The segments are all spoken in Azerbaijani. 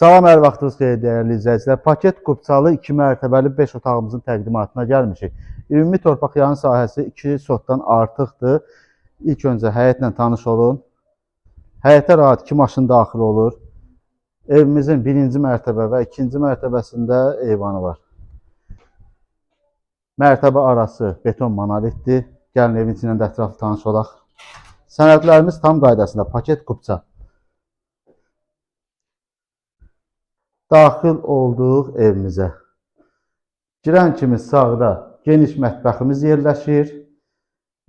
Salam, hər vaxtınız xeyir, dəyərli izləyicilər. Paket qubçalı 2 mərtəbəli 5 otağımızın təqdimatına gəlmişik. Ümumi torpaq yığın sahəsi 2 sotdan artıqdır. İlk öncə həyətlə tanış olun. Həyətə rahat 2 maşın daxil olur. Evimizin 1-ci mərtəbə və 2-ci mərtəbəsində eyvanı var. Mərtəbə arası beton monolitdir. Gəlin evin içindən də ətraflı tanış olaq. Sənədlərimiz tam qaydasında paket qubça. Daxil olduq evimizə. Girən kimi sağda geniş mətbəximiz yerləşir.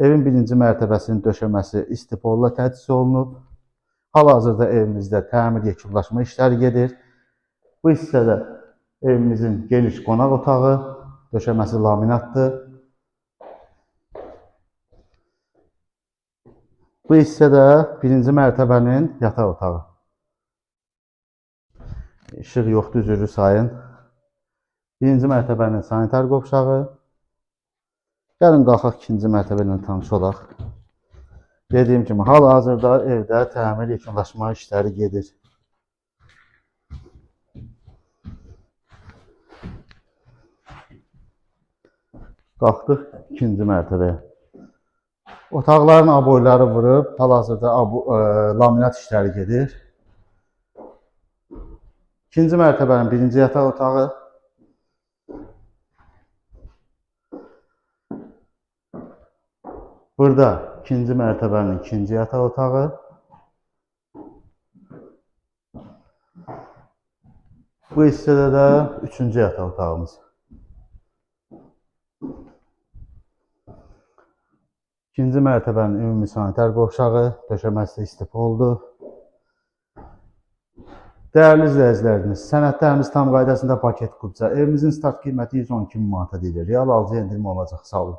Evin 1-ci mərtəbəsinin döşəməsi istipolla təchiz olunub. Hal-hazırda evimizdə təmir yekunlaşma işləri gedir. Bu hissədə evimizin geniş qonaq otağı, döşəməsi laminatdır. Bu hissədə 1-ci mərtəbənin yataq otağı. İşıq yoxdur, üzrlü sayın. 1-ci mərtəbənin sanitar qovşağı. Gəlin qalxaq 2-ci mərtəbə ilə tanış olaq. Dediyim kimi, hal-hazırda evdə təmir yekunlaşma işləri gedir. Qalxdıq 2-ci mərtəbəyə. Otaqların aboyları vurub, hal-hazırda laminat işləri gedir. 2-ci mərtəbənin 1-ci yataq otağı. Burada 2-ci mərtəbənin 2-ci yataq otağı. Bu hissədə də 3-cü yataq otağımız. 2-ci mərtəbənin ümumi sanitar qovşağı, döşəməsi istipoldur. Dəyərli izləyicilərimiz, sənədlərimiz tam qaydasında paket qubça. Evimizin start qiyməti 112 min manata deyilir. Real alıcı endirim olacaq. Sağ olun.